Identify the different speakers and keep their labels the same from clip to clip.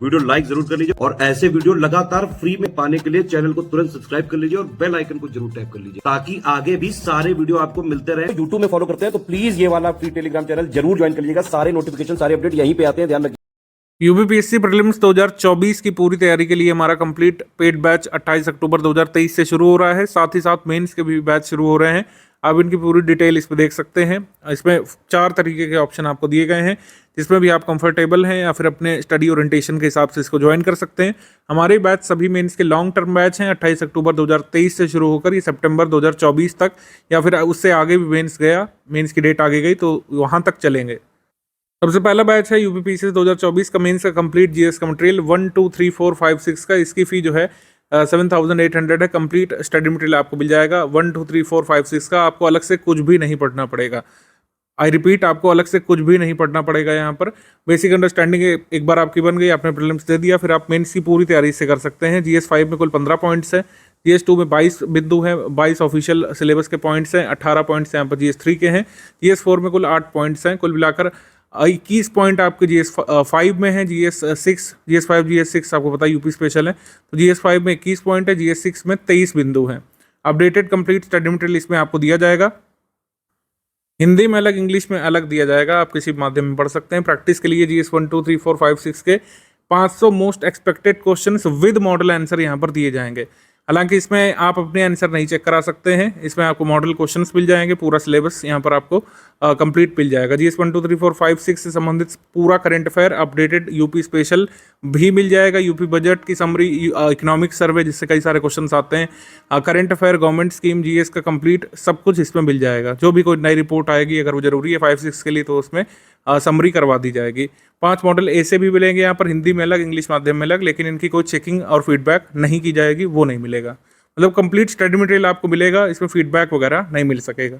Speaker 1: Video like जरूर कर लीजिए और ऐसे वीडियो लगातार फ्री में पाने के लिए चैनल को तुरंत सब्सक्राइब कर लीजिए और बेल आइकन को जरूर टैप कर लीजिए ताकि आगे भी सारे वीडियो आपको मिलते रहे। यूट्यूब में फॉलो करते हैं तो प्लीज ये वाला फ्री टेलीग्राम चैनल जरूर ज्वाइन कर लीजिएगा। सारे नोटिफिकेशन सारे अपडेट यहीं पे आते हैं, ध्यान रखिए।
Speaker 2: यूपीपीएससी प्रीलिम्स 2024 की पूरी तैयारी के लिए हमारा कंप्लीट पेड बैच 28 अक्टूबर 2023 से शुरू हो रहा है। साथ ही साथ मेंस के भी बैच शुरू हो रहे हैं। आप इनकी पूरी डिटेल इस पर देख सकते हैं। इसमें 4 तरीके के ऑप्शन आपको दिए गए हैं, जिसमें भी आप कंफर्टेबल हैं या फिर अपने स्टडी ओरिएंटेशन के हिसाब से इसको ज्वाइन कर सकते हैं। हमारे बैच सभी मेंस के लॉन्ग टर्म बैच हैं। 28 अक्टूबर 2023 से शुरू होकर ये सितंबर 2024 तक या फिर उससे आगे भी मेंस की डेट आगे गई तो वहाँ तक चलेंगे। सबसे पहला बैच है यूपीपीएससी 2024 का मेंस का कंप्लीट जीएस का मटेरियल 1, 2, 3, 4, 5, 6 का। इसकी फी जो है 7,800 है। कंप्लीट स्टडी मटेरियल आपको मिल जाएगा। 1, 2, 3, 4, 5, 6 का आपको अलग से कुछ भी नहीं पढ़ना पड़ेगा। आई रिपीट, आपको अलग से कुछ भी नहीं पढ़ना पड़ेगा। यहाँ पर बेसिक अंडरस्टैंडिंग एक बार आपकी बन गई, आपने प्रीलिम्स दे दिया, फिर आप मेंस की पूरी तैयारी से कर सकते हैं। जीएस 5 में कुल 15 पॉइंट्स है। जीएस 2 में 22 बिंदु हैं, 22 ऑफिशियल सिलेबस के पॉइंट्स हैं, 18 पॉइंट्स यहाँ पर जीएस 3 के हैं। जीएस 4 में कुल 8 पॉइंट्स हैं। कुल मिलाकर 21 पॉइंट आपके जीएस 5 में है। जीएस 5 जीएस 6 आपको पता है यूपी स्पेशल है, तो जीएस 5 में 21 पॉइंट है, जीएस 6 में 23 बिंदु हैं। अपडेटेड कंप्लीट स्टडी मटेरियल इसमें आपको दिया जाएगा। हिंदी में अलग, इंग्लिश में अलग दिया जाएगा। आप किसी माध्यम में पढ़ सकते हैं। प्रैक्टिस के लिए जीएस 1, 2, 3, 4, 5, 6 के 500 most expected questions with model answer यहाँ पर दिए जाएंगे। हालांकि इसमें आप अपने आंसर नहीं चेक करा सकते हैं। इसमें आपको मॉडल क्वेश्चंस मिल जाएंगे, पूरा सिलेबस यहाँ पर आपको कंप्लीट मिल जाएगा। जीएस 1, 2, 3, 4, 5, 6 से संबंधित पूरा current affair updated UP special भी मिल जाएगा। यूपी बजट की समरी, इकोनॉमिक सर्वे जिससे कई सारे क्वेश्चंस आते हैं, current affair, government scheme, GS का कंप्लीट सब कुछ इसमें मिल जाएगा। जो भी कोई नई रिपोर्ट आएगी, अगर वो जरूरी है 5-6 के लिए, तो उसमें समरी करवा दी जाएगी। 5 मॉडल ऐसे भी मिलेंगे यहाँ पर, हिंदी में अलग, इंग्लिश माध्यम में अलग, लेकिन इनकी कोई चेकिंग और फीडबैक नहीं की जाएगी, वो नहीं मिलेगा। मतलब कंप्लीट स्टडी मटेरियल आपको मिलेगा, इसमें फीडबैक वगैरह नहीं मिल सकेगा।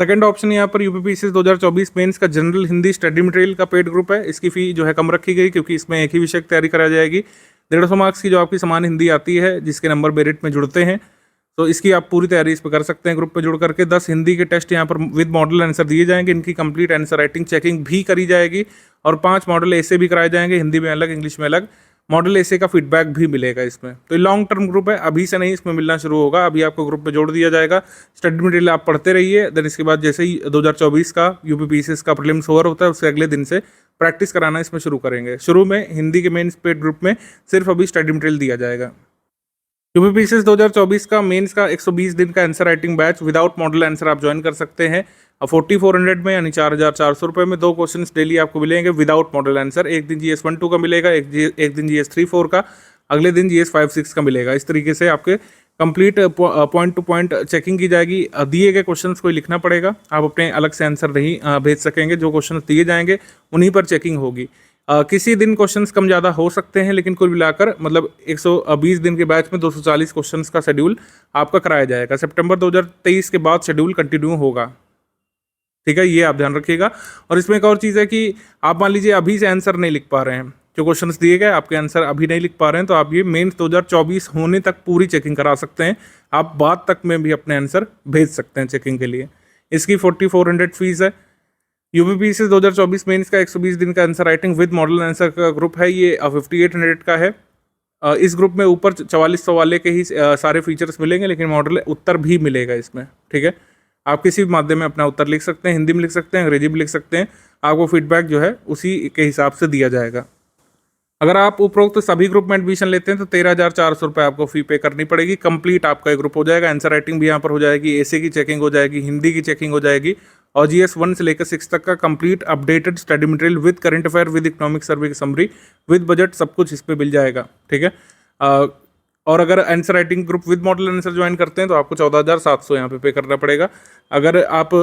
Speaker 2: सेकंड ऑप्शन यहाँ पर यूपीपीएससी 2024 मेंस का जनरल हिंदी स्टडी मटेरियल का पेड ग्रुप है। इसकी फी जो है कम रखी गई, क्योंकि इसमें एक ही विषय की तैयारी कराई जाएगी। 150 मार्क्स की जो आपकी समान हिंदी आती है, जिसके नंबर मेरिट में जुड़ते हैं, तो इसकी आप पूरी तैयारी इस पर कर सकते हैं ग्रुप में जुड़ करके। 10 हिंदी के टेस्ट यहाँ पर विद मॉडल आंसर दिए जाएंगे। इनकी कंप्लीट आंसर राइटिंग चेकिंग भी करी जाएगी और 5 मॉडल ऐसे भी कराए जाएंगे, हिंदी में अलग, इंग्लिश में अलग। मॉडल ऐसे का फीडबैक भी मिलेगा इसमें। तो ये लॉन्ग टर्म ग्रुप है, अभी से नहीं इसमें मिलना शुरू होगा। अभी आपको ग्रुप में जोड़ दिया जाएगा। स्टडी मटेरियल आप पढ़ते रहिए, देन इसके बाद जैसे ही 2024 का यूपीपीएससी का प्रीलिम्स ओवर होता है, उससे अगले दिन से प्रैक्टिस कराना इसमें शुरू करेंगे। शुरू में हिंदी के मेंस पेड ग्रुप में सिर्फ अभी स्टडी मटेरियल दिया जाएगा। यूपीपीएससी 2024 का मेंस का 120 दिन का answer writing batch without model answer आप ज्वाइन कर सकते हैं। 4400 में, यानी 4,400 रुपये में 2 क्वेश्चन डेली आपको मिलेंगे विदाउट मॉडल आंसर। एक दिन जीएस 1, 2 का मिलेगा, एक दिन जीएस 3, 4 का, अगले दिन जीएस 5, 6 का मिलेगा। इस तरीके से आपके complete point two point checking की जाएगी। दिए गए क्वेश्चन को लिखना पड़ेगा, आप अपने अलग से आंसर नहीं भेज सकेंगे। जो क्वेश्चन दिए जाएंगे उन्हीं पर चेकिंग होगी। किसी दिन क्वेश्चंस कम ज़्यादा हो सकते हैं, लेकिन कुल मिलाकर मतलब 120 दिन के बैच में 240 क्वेश्चंस का शेड्यूल आपका कराया जाएगा। सितंबर 2023 के बाद शेड्यूल कंटिन्यू होगा, ठीक है, ये आप ध्यान रखिएगा। और इसमें एक और चीज़ है कि आप मान लीजिए अभी से आंसर नहीं लिख पा रहे हैं, जो क्वेश्चंस दिए गए आपके आंसर अभी नहीं लिख पा रहे हैं, तो आप ये मेंस 2024 होने तक पूरी चेकिंग करा सकते हैं। आप बाद तक में भी अपने आंसर भेज सकते हैं चेकिंग के लिए। इसकी 4400 फीस है। यूपीपीएससी 2024 मेंस का 120 दिन का answer writing with model answer का ग्रुप है, ये 5800 का है। इस ग्रुप में ऊपर 4400 वाले के ही सारे फीचर्स मिलेंगे, लेकिन मॉडल उत्तर भी मिलेगा इसमें, ठीक है। आप किसी भी माध्यम में अपना उत्तर लिख सकते हैं, हिंदी में लिख सकते हैं, अंग्रेजी में लिख सकते हैं। आपको फीडबैक जो है उसी के हिसाब से दिया जाएगा। अगर आप उपरोक्त सभी ग्रुप में एडमिशन लेते हैं तो 13,400 रुपये आपको फी पे करनी पड़ेगी। कंप्लीट आपका एक ग्रुप हो जाएगा, आंसर राइटिंग भी यहाँ पर हो जाएगी, ऐसे की चेकिंग हो जाएगी, हिंदी की चेकिंग हो जाएगी, और जीएस 1 से लेकर 6 तक का complete updated study material with current affair, with economic survey की समरी, विद बजट, सब कुछ इस पर मिल जाएगा, ठीक है। और अगर answer writing group with model answer join करते हैं तो आपको 14,700 यहाँ पे करना पड़ेगा। अगर आप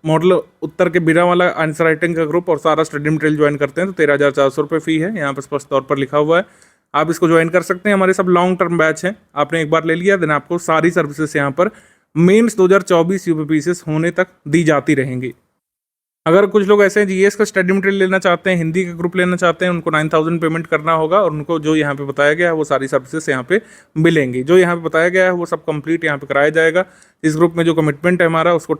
Speaker 2: मॉडल उत्तर के बिना वाला आंसर राइटिंग का ग्रुप और सारा स्टडी मटेरियल ज्वाइन करते हैं तो 13,400 रुपये फी है, यहाँ पर स्पष्ट तौर पर लिखा हुआ है। आप इसको ज्वाइन कर सकते हैं। हमारे सब लॉन्ग टर्म बैच हैं, आपने एक बार ले लिया, देन आपको सारी सर्विसेज यहाँ पर मेंस 2024 यूपीपीएससी होने तक दी जाती रहेंगी। अगर कुछ लोग ऐसे हैं जीएस का स्टडी मटेरियल लेना चाहते हैं, हिंदी का ग्रुप लेना चाहते हैं, उनको 9,000 पेमेंट करना होगा और उनको जो यहाँ पे बताया गया है वो सारी सर्विसेज यहाँ पे मिलेंगी। जो यहाँ पे बताया गया है वो सब कंप्लीट यहाँ पे कराया जाएगा। इस ग्रुप में जो कमिटमेंट है हमारा उसको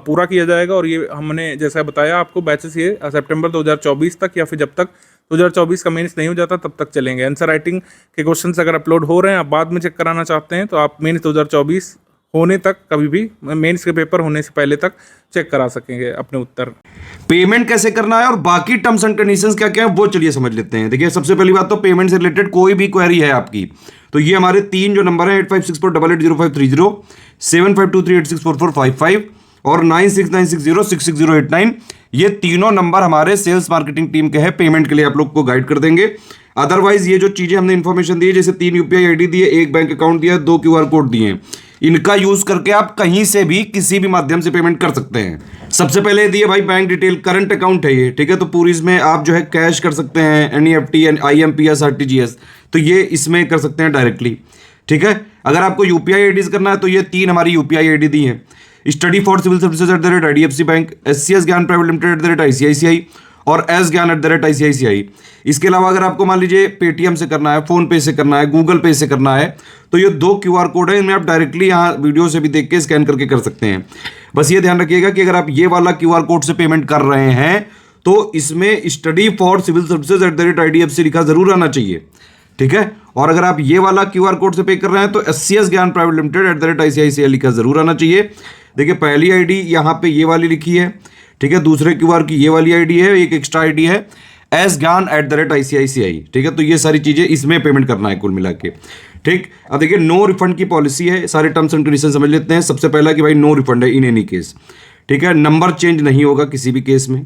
Speaker 2: पूरा किया जाएगा। और ये हमने जैसा बताया आपको बैचेस ये सितंबर 2024 तक या फिर जब तक 2024 का मेंस नहीं हो जाता तब तक चलेंगे। आंसर राइटिंग के क्वेश्चंस अगर अपलोड हो रहे हैं, आप बाद में चेक कराना चाहते हैं तो आप मेंस 2024 होने तक कभी भी मेंस के पेपर होने से पहले तक चेक करा सकेंगे अपने उत्तर।
Speaker 1: पेमेंट कैसे करना है और बाकी टर्म्स एंड कंडीशंस क्या क्या है वो चलिए समझ लेते हैं। देखिए सबसे पहली बात तो पेमेंट से रिलेटेड कोई भी क्वेरी है आपकी तो ये हमारे 3 जो नंबर है 8564880530, 7523864455 और 9696066089, ये तीनों नंबर हमारे सेल्स मार्केटिंग टीम के हैं, पेमेंट के लिए आप लोग को गाइड कर देंगे। अदरवाइज ये जो चीजें हमने इन्फॉर्मेशन दी है, जैसे 3 यूपीआई आईडी दी है, 1 बैंक अकाउंट दिया है, 2 क्यूआर कोड दिए हैं, इनका यूज करके आप कहीं से भी किसी भी माध्यम से पेमेंट कर सकते हैं। सबसे पहले दिए भाई बैंक डिटेल, करंट अकाउंट है ये, ठीक है, तो पूरी इसमें आप जो है कैश कर सकते हैं, एनईएफटी, आईएमपीएस, आरटीजीएस, तो ये इसमें कर सकते हैं डायरेक्टली, ठीक है। अगर आपको यूपीआई आईडीज करना है तो ये 3 हमारी यूपीआई आईडी दी है, study for civil services @IDFC bank, SCS Gyan private limited @ICICI और एस ज्ञान @ICICI। इसके अलावा अगर आपको मान लीजिए पेटीएम से करना है, फोन पे से करना है, गूगल पे से करना है, तो ये 2 क्यूआर कोड है, इनमें आप डायरेक्टली यहाँ वीडियो से भी देख के स्कैन करके कर सकते हैं। बस ये ध्यान रखिएगा कि अगर आप ये वाला क्यूआर कोड से पेमेंट कर रहे हैं तो इसमें study for civil services @IDFC लिखा जरूर आना चाहिए, ठीक है। और अगर आप ये वाला क्यूआर कोड से पे कर रहे हैं तो SCS Gyan private limited @ICICI लिखा जरूर आना चाहिए। देखिए पहली आईडी यहाँ पे ये वाली लिखी है, ठीक है, दूसरे क्यूआर की ये वाली आईडी है, एक एक्स्ट्रा आईडी है एस ज्ञान @ICICI, ठीक है। तो ये सारी चीजें इसमें पेमेंट करना है कुल मिला के, ठीक। अब देखिए नो रिफंड की पॉलिसी है, सारे टर्म्स एंड कंडीशन समझ लेते हैं। सबसे पहला कि भाई नो रिफंड है इन एनी केस, ठीक है, नंबर चेंज नहीं होगा किसी भी केस में,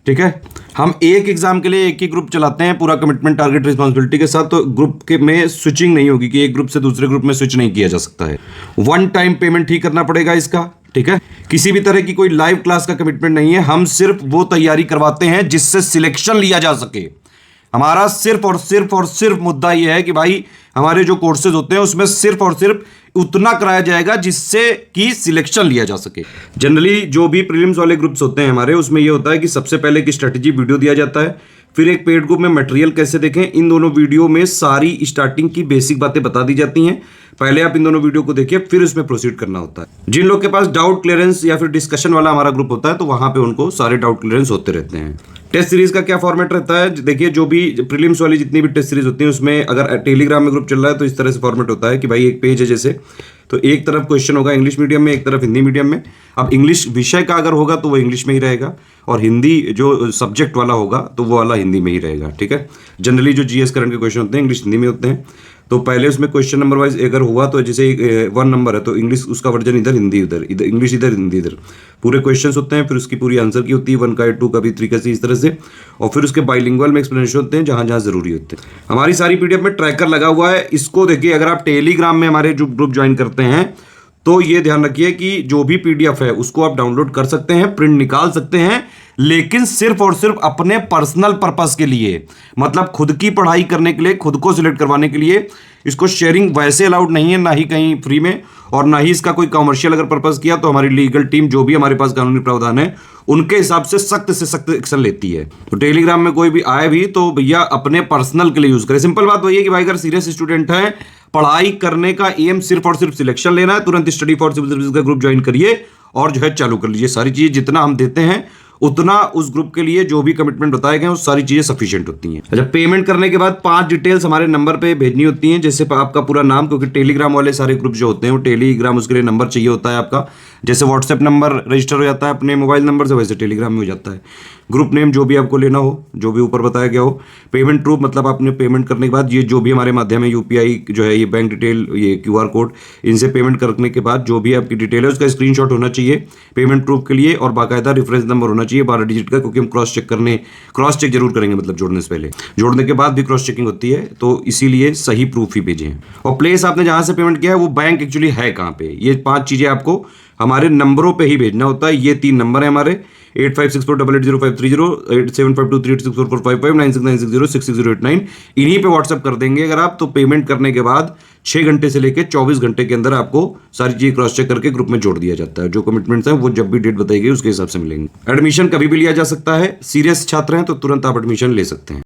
Speaker 1: ठीक है। हम एक एग्जाम के लिए एक ही ग्रुप चलाते हैं पूरा कमिटमेंट टारगेट रिस्पॉन्सिबिलिटी के साथ, तो ग्रुप के में स्विचिंग नहीं होगी कि एक ग्रुप से दूसरे ग्रुप में स्विच नहीं किया जा सकता है। 1 टाइम पेमेंट ही करना पड़ेगा इसका, ठीक है। किसी भी तरह की कोई लाइव क्लास का कमिटमेंट नहीं है, हम सिर्फ वो तैयारी करवाते हैं जिससे सिलेक्शन लिया जा सके। हमारा सिर्फ और सिर्फ मुद्दा यह है कि भाई हमारे जो कोर्सेज होते हैं उसमें सिर्फ और सिर्फ उतना कराया जाएगा जिससे कि सिलेक्शन लिया जा सके। जनरली जो भी प्रीलिम्स वाले ग्रुप्स होते हैं हमारे, उसमें यह होता है कि सबसे पहले की स्ट्रेटेजी वीडियो दिया जाता है, फिर एक पेड ग्रुप में मटेरियल कैसे देखें, इन दोनों वीडियो में सारी स्टार्टिंग की बेसिक बातें बता दी जाती हैं। पहले आप इन दोनों वीडियो को देखिए, फिर उसमें प्रोसीड करना होता है। जिन लोग के पास डाउट क्लियरेंस या फिर डिस्कशन वाला हमारा ग्रुप होता है तो वहां पे उनको सारे डाउट क्लियरेंस होते रहते हैं। टेस्ट सीरीज का क्या फॉर्मेट रहता है, देखिए जो भी प्रीलिम्स वाली जितनी भी टेस्ट सीरीज होती है उसमें अगर टेलीग्राम में ग्रुप चल रहा है तो इस तरह से फॉर्मेट होता है कि भाई एक पेज है जैसे, तो एक तरफ क्वेश्चन होगा इंग्लिश मीडियम में, एक तरफ हिंदी मीडियम में। अब इंग्लिश विषय का अगर होगा तो वो इंग्लिश में ही रहेगा और हिंदी जो सब्जेक्ट वाला होगा तो वो वाला हिंदी में ही रहेगा, ठीक है। जनरली जो जीएस करंट के क्वेश्चन होते हैं इंग्लिश हिंदी में होते हैं, तो पहले उसमें क्वेश्चन नंबर वाइज अगर हुआ तो जैसे 1 नंबर है तो इंग्लिश उसका वर्जन इधर, हिंदी उधर, इधर इंग्लिश इधर, हिंदी इधर, पूरे क्वेश्चंस होते हैं। फिर उसकी पूरी आंसर की होती है 1 का 2 का भी 3 का इस तरह से, और फिर उसके बाइलिंगुअल में एक्सप्लेनेशन होते हैं जहां जहां जरूरी होते हैं। हमारी सारी पीडीएफ में ट्रैकर लगा हुआ है, इसको देखिए। अगर आप टेलीग्राम में हमारे जो ग्रुप ज्वाइन करते हैं तो ये ध्यान रखिए कि जो भी पीडीएफ है उसको आप डाउनलोड कर सकते हैं, प्रिंट निकाल सकते हैं, लेकिन सिर्फ और सिर्फ अपने पर्सनल पर्पस के लिए, मतलब खुद की पढ़ाई करने के लिए, खुद को सिलेक्ट करवाने के लिए। इसको शेयरिंग वैसे अलाउड नहीं है, ना ही कहीं फ्री में, और ना ही इसका कोई कमर्शियल अगर पर्पस किया तो हमारी लीगल टीम जो भी हमारे पास कानूनी प्रावधान है उनके हिसाब से सख्त एक्शन लेती है। तो टेलीग्राम में कोई भी आए भी तो भैया अपने पर्सनल के लिए यूज करें। सिंपल बात वही है कि भाई अगर सीरियस स्टूडेंट है, पढ़ाई करने का एम सिर्फ और सिर्फ सिलेक्शन लेना है, तुरंत स्टडी फॉर सिविल सर्विस का ग्रुप ज्वाइन करिए और जो है चालू कर लीजिए। सारी चीजें जितना हम देते हैं उतना उस ग्रुप के लिए जो भी कमिटमेंट बताए गए वो सारी चीजें सफिशिएंट होती हैं। अच्छा, पेमेंट करने के बाद 5 डिटेल्स हमारे नंबर पे भेजनी होती हैं, जैसे आपका पूरा नाम, क्योंकि टेलीग्राम वाले सारे ग्रुप जो होते हैं वो टेलीग्राम उसके लिए नंबर चाहिए होता है आपका। जैसे व्हाट्सएप नंबर रजिस्टर हो जाता है अपने मोबाइल नंबर से, वैसे टेलीग्राम में हो जाता है। ग्रुप नेम जो भी आपको लेना हो, जो भी ऊपर बताया गया हो। पेमेंट प्रूफ, मतलब आपने पेमेंट करने के बाद ये जो भी हमारे माध्यम है यूपीआई जो है, ये बैंक डिटेल, ये क्यूआर कोड, इनसे पेमेंट करने के बाद जो भी आपकी डिटेल है उसका स्क्रीनशॉट होना चाहिए पेमेंट प्रूफ के लिए, और बाकायदा रेफरेंस नंबर होना चाहिए 12 डिजिट का, क्योंकि हम क्रॉस चेक जरूर करेंगे, मतलब जोड़ने से पहले, जोड़ने के बाद भी क्रॉस चेकिंग होती है, तो इसीलिए सही प्रूफ ही भेजें। और प्लेस आपने जहां से पेमेंट किया है वो बैंक एक्चुअली है कहां पे, ये 5 चीजें आपको हमारे नंबरों पे ही भेजना होता है। ये 3 नंबर है हमारे 8564880530, 8752386445, 9696066089। इन्हीं पे व्हाट्सअप कर देंगे अगर आप, तो पेमेंट करने के बाद 6 घंटे से लेकर 24 घंटे के अंदर आपको सारी चीज क्रॉस चेक करके ग्रुप में जोड़ दिया जाता है। जो कमिटमेंट्स हैं वो जब भी डेट बताई गई उसके हिसाब से मिलेंगे। एडमिशन कभी भी लिया जा सकता है। सीरियस छात्र हैं तो तुरंत आप एडमिशन ले सकते हैं।